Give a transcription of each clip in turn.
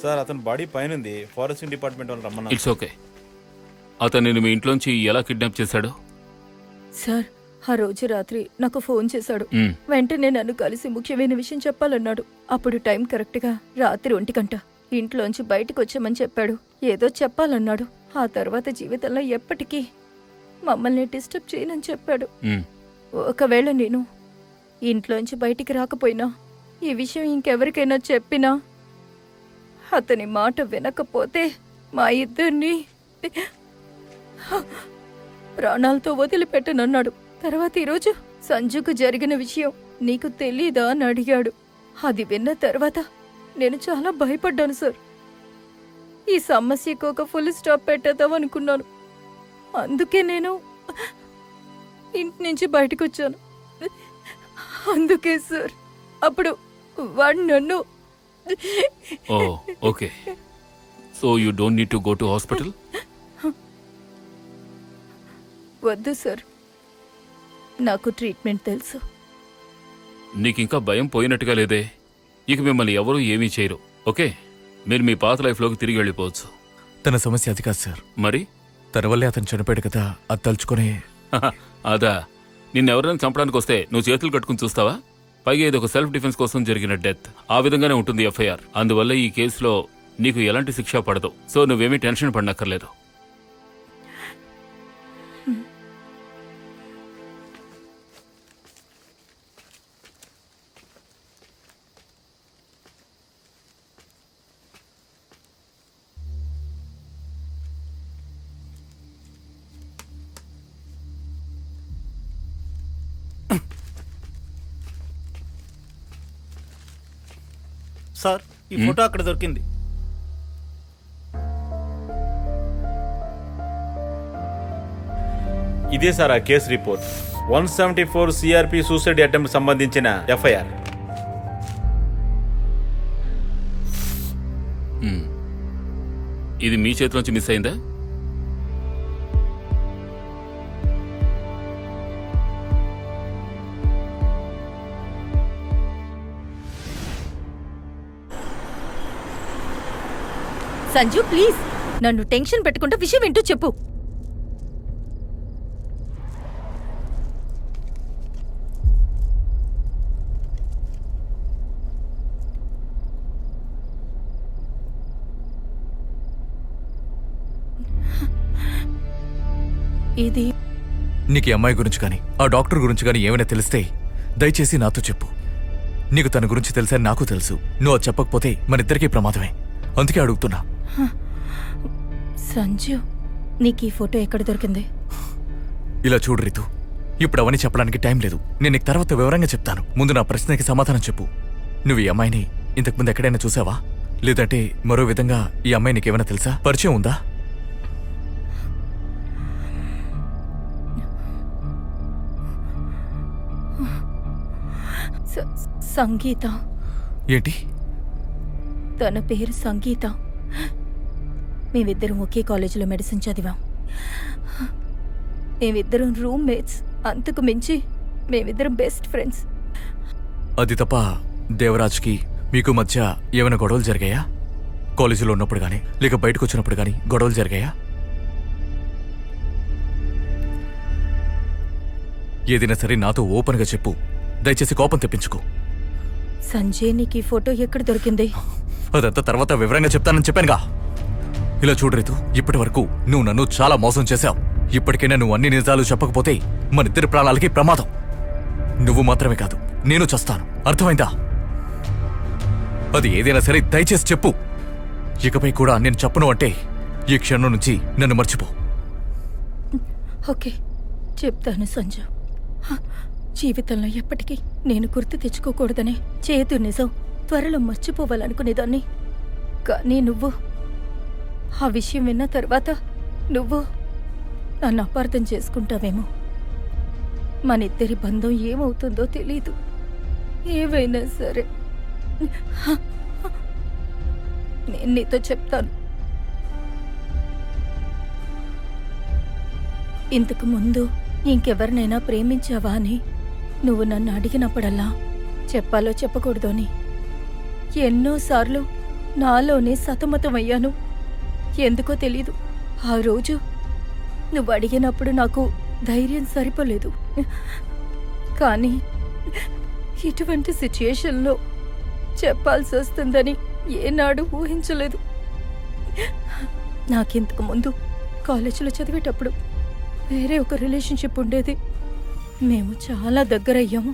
Sir అతని body పైనుంది, forest department వాళ్ళు రమ్మన్నారు. It's okay. అతన్ని మీ ఇంట్లోంచి ఎలా కిడ్నాప్ చేశాడు? సార్ ఆ రోజు రాత్రి నాకు ఫోన్ చేశాడు. వెంటనే నన్ను కలిసి ముఖ్యమైన విషయం చెప్పాలన్నాడు. అప్పుడు టైం కరెక్ట్గా రాత్రి 1 గంట. ఇంట్లోంచి బయటకు వచ్చామని చెప్పాడు. ఏదో చెప్పాలన్నాడు. ఆ తర్వాత జీవితంలో ఎప్పటికీ మమ్మల్ని డిస్టర్బ్ చేయనని చెప్పాడు. ఒకవేళ నేను ఇంట్లోంచి బయటికి రాకపోయినా, ఈ విషయం ఇంకెవరికైనా చెప్పినా, అతని మాట వినకపోతే మా ఇద్దరిని ప్రాణాలతో వదిలిపెట్టనన్నాడు. తర్వాత ఈరోజు సంజుకు జరిగిన విషయం నీకు తెలీదా అని అడిగాడు. అది విన్న తర్వాత నేను చాలా భయపడ్డాను సార్. ఈ సమస్యకు ఒక ఫుల్ స్టాప్ పెట్టేద్దాం అనుకున్నాను. అందుకే నేను ఇంటి నుంచి బయటకు వచ్చాను. అందుకే సార్ అప్పుడు వాడు నన్ను... okay, so you don't need to go to hospital. వద్దు సార్, నాకు ట్రీట్మెంట్ తెలుసు. నీకింకా భయం పోయినట్టుగా లేదే? ఇక మిమ్మల్ని ఎవరూ ఏమీ చేయరు. ఓకే, మీరు మీ పాత లైఫ్లోకి తిరిగి వెళ్ళిపోవచ్చు. తన సమస్య అది కాదు సార్. మరి తన వల్లే అతను చనిపోయాడు కదా, అది తలుచుకునే. అదా, నిన్నెవరైనా చంపడానికి వస్తే నువ్వు చేతులు కట్టుకుని చూస్తావా? పైగా ఇది ఒక సెల్ఫ్ డిఫెన్స్ కోసం జరిగిన డెత్. ఆ విధంగానే ఉంటుంది ఎఫ్ఐఆర్. అందువల్ల ఈ కేసులో నీకు ఎలాంటి శిక్ష పడదు. సో నువ్వేమీ టెన్షన్ పడనక్కర్లేదు. సార్, ఈ ఫోటో అక్కడ దొరికింది. ఇదే సార్ ఆ case report. 174 CRP suicide attempt సంబంధించిన ఎఫ్ఐఆర్. ఇది మీ చేతిలోంచి మిస్ అయిందా? సంజు ప్లీజ్, నన్ను టెన్షన్ పెట్టుకుంటూ విషయం ఏంటో చెప్పు. ఇది నీకు ఈ అమ్మాయి గురించి కానీ ఆ డాక్టర్ గురించి కానీ ఏమైనా తెలిస్తే దయచేసి నాతో చెప్పు. నీకు తన గురించి తెలుసని నాకు తెలుసు. నువ్వు అది చెప్పకపోతే మనిద్దరికీ ప్రమాదమే. అందుకే అడుగుతున్నా. సంజు, నీకు ఈ ఫోటో ఎక్కడ దొరికింది? ఇలా చూడు రితు, ఇప్పుడు అవన్నీ చెప్పడానికి టైం లేదు. నేను నీకు తర్వాత వివరంగా చెప్తాను. ముందు నా ప్రశ్నకి సమాధానం చెప్పు. నువ్వు ఈ అమ్మాయిని ఇంతకుముందు ఎక్కడైనా చూసావా? లేదంటే మరో విధంగా ఈ అమ్మాయి నీకేమైనా తెలుసా? పరిచయం ఉందా? సంగీత. ఏంటి? తన పేరు సంగీత. మేమిద్దరం ఒకే కాలేజీలో మెడిసిన్ చదివాం. మేమిద్దరం రూమ్మేట్స్. అంతకు మించి మేమిద్దరం బెస్ట్ ఫ్రెండ్స్. అది తప్ప దేవరాజ్కి మీకు మధ్య ఏమైనా గొడవలు జరిగాయా? కాలేజీలో ఉన్నప్పుడు కానీ లేక బయటకు వచ్చినప్పుడు కానీ గొడవలు జరిగాయా? ఏదైనా సరే నాతో ఓపెన్గా చెప్పు. దయచేసి కోపం తెప్పించుకో. సంజయ్, నీకు ఈ ఫోటో ఎక్కడ దొరికింది? అదంతా తర్వాత వివరంగా చెప్తానని చెప్పానుగా. ఇలా చూడు రితు, ఇప్పటి వరకు నువ్వు నన్ను చాలా మోసం చేశావు. ఇప్పటికైనా నువ్వు అన్ని నిజాలు చెప్పకపోతే మనిద్దరి ప్రాణాలకి ప్రమాదం. నువ్వు మాత్రమే కాదు, నేను చస్తాను. అర్థమైందా? అది ఏదైనా సరే దయచేసి చెప్పు. ఇకపై కూడా నేను చెప్పను అంటే ఈ క్షణం నుంచి నన్ను మర్చిపో. ఓకే, చెప్తాను సంజు. జీవితంలో ఎప్పటికీ నేను గుర్తు తెచ్చుకోకూడదనే చేదు నిజం త్వరలో మర్చిపోవాలనుకునేదాన్ని. కానీ నువ్వు ఆ విషయం విన్న తర్వాత నువ్వు నన్ను అపార్థం చేసుకుంటావేమో. మనిద్దరి బంధం ఏమవుతుందో తెలీదు. ఏవైనా సరే నేను నీతో చెప్తాను. ఇంతకు ముందు ఇంకెవరినైనా ప్రేమించావా అని నువ్వు నన్ను అడిగినప్పుడల్లా చెప్పాలో చెప్పకూడదు అని ఎన్నోసార్లు నాలోనే సతమతమయ్యాను. ఎందుకో తెలీదు, ఆ రోజు నువ్వు అడిగినప్పుడు నాకు ధైర్యం సరిపోలేదు. కానీ ఇటువంటి సిచ్యుయేషన్లో చెప్పాల్సి వస్తుందని ఏనాడు ఊహించలేదు. నాకింతకు ముందు కాలేజీలో చదివేటప్పుడు వేరే ఒక రిలేషన్షిప్ ఉండేది. మేము చాలా దగ్గరయ్యాము.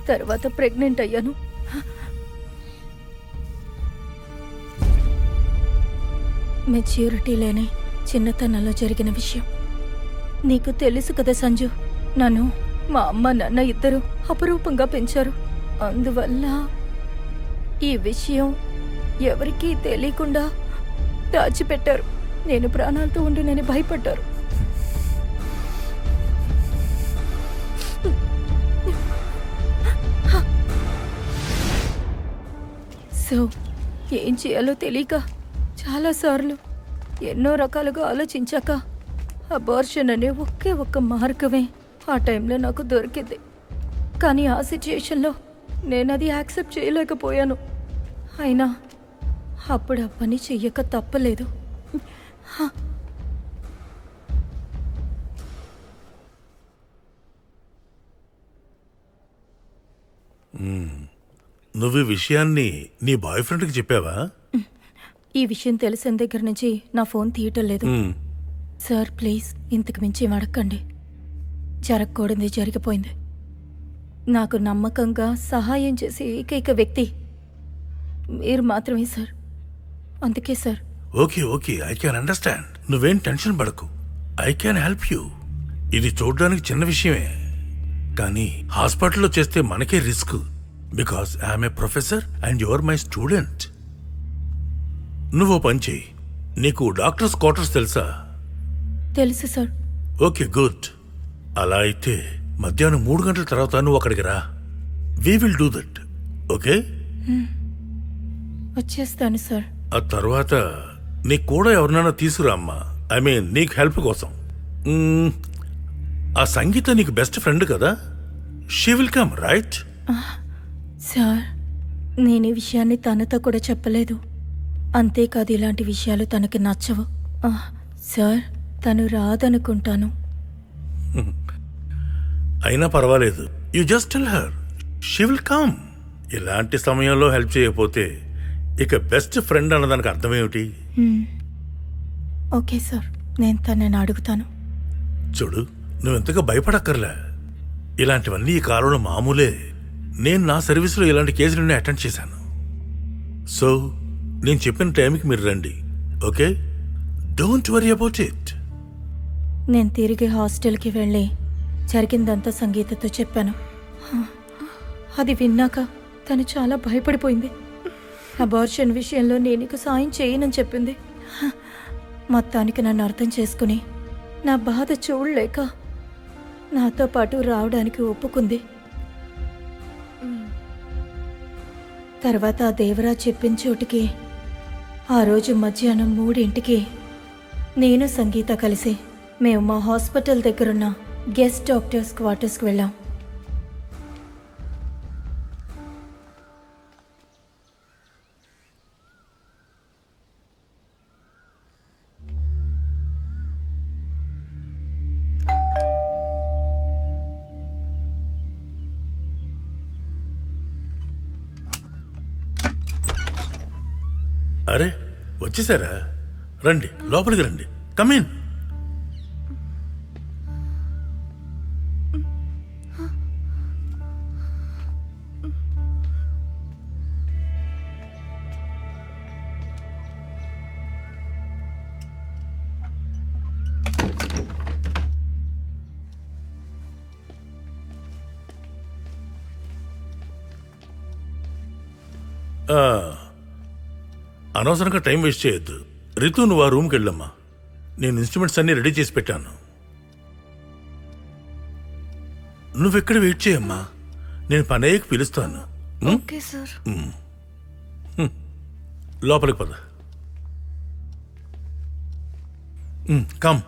తర్వాత ప్రెగ్నెంట్ అయ్యాను. మెచ్యూరిటీ లేని చిన్నతనంలో జరిగిన విషయం నీకు తెలుసు కదా సంజు. నన్ను మా అమ్మ నాన్న ఇద్దరు అపురూపంగా పెంచారు. అందువల్ల ఈ విషయం ఎవరికీ తెలియకుండా దాచిపెట్టారు. నేను ప్రాణాలతో ఉండి నేను భయపడ్డారు. సో ఏం చేయాలో తెలియక చాలాసార్లు ఎన్నో రకాలుగా ఆలోచించాక అబార్షన్ అనే ఒక్క మార్గమే ఆ టైంలో నాకు దొరికింది. కానీ ఆ సిచ్యుయేషన్లో నేను అది యాక్సెప్ట్ చేయలేకపోయాను. అయినా అప్పుడు ఆ పని చెయ్యక తప్పలేదు. నువ్వు ఈ విషయాన్ని నీ బాయ్ ఫ్రెండ్కి చెప్పావా? ఈ విషయం తెలిసిన దగ్గర నుంచి నా ఫోన్ తీయటం లేదు. సార్ ప్లీజ్ ఇంతకు మించి ఏం అడగండి. జరగకూడదు జరిగిపోయింది. నాకు నమ్మకంగా సహాయం చేసే ఏకైక వ్యక్తి మీరు మాత్రమే సార్. అందుకే sir. Okay I can understand. నువ్వేం టెన్షన్ పడకు. I can help you. ఇది చూడడానికి చిన్న విషయమే, కానీ హాస్పిటల్లో చేస్తే మనకే risk. Because I'm a professor and you are my student. నువ్వు పని చేయి. నీకు డాక్టర్స్ క్వార్టర్స్ తెలుసా? తెలుసు సార్. Okay good. అలా అయితే మధ్యాహ్నం 3 గంటల తర్వాత నువ్వు అక్కడికి రా. We will do that. Okay? వచ్చేస్తాను సార్. ఆ తర్వాత నీకు కూడా ఎవరినైనా తీసుకురా అమ్మా. ఐ మీన్ నీకు హెల్ప్ కోసం. ఆ సంగీత నీకు బెస్ట్ ఫ్రెండ్ కదా? She will come right? Sir నేను ఈ విషయాన్ని తనతో కూడా చెప్పలేదు. అంతేకాదు ఇలాంటి విషయాలు తనకి నచ్చవు. సార్ తను రాదనుకుంటాను. అయినా పర్వాలేదు. You just tell her. She will come. ఇలాంటి సమయంలో హెల్ప్ చేయకపోతే ఇక బెస్ట్ ఫ్రెండ్ అన్నదానికి అర్థమేమిటి? ఓకే సార్, నేను తనని అడుగుతాను. చూడు, నువ్వెంతగా భయపడక్కర్లే. ఇలాంటివన్నీ ఈ కాలంలో మామూలే. నేను నా సర్వీసులో ఇలాంటి కేసులన్నీ అటెండ్ చేశాను. సో నేను చెప్పిన టైంకి మీరు రండి. Okay? Don't worry about it. నేను తిరిగి హాస్టల్కి వెళ్ళి జరిగిందంతా సంగీతతో చెప్పాను. అది విన్నాక తను చాలా భయపడిపోయింది. అబార్షన్ విషయంలో నేను ఇక సాయం చేయనని చెప్పింది. మొత్తానికి నన్ను అర్థం చేసుకుని నా బాధ చూడలేక నాతో పాటు రావడానికి ఒప్పుకుంది. తర్వాత ఆ దేవరాజ్ చెప్పిన చోటికి ఆ రోజు మధ్యాహ్నం 3 నేను సంగీత కలిసి మేము మా హాస్పిటల్ దగ్గరున్న గెస్ట్ డాక్టర్స్ క్వార్టర్స్కి వెళ్ళాం. అరే వచ్చేసారా? రండి, లోపలికి రండి. కమిన్. అనవసరంగా టైం వేస్ట్ చేయొద్దు. రితు, నువ్వు ఆ రూమ్కి వెళ్ళమ్మా. నేను ఇన్స్ట్రుమెంట్స్ అన్నీ రెడీ చేసి పెట్టాను. నువ్వెక్కడ వెయిట్ చేయమ్మా. నేను పని అయ్యాక పిలుస్తాను. Okay sir. లోపలికి పద. కమ్.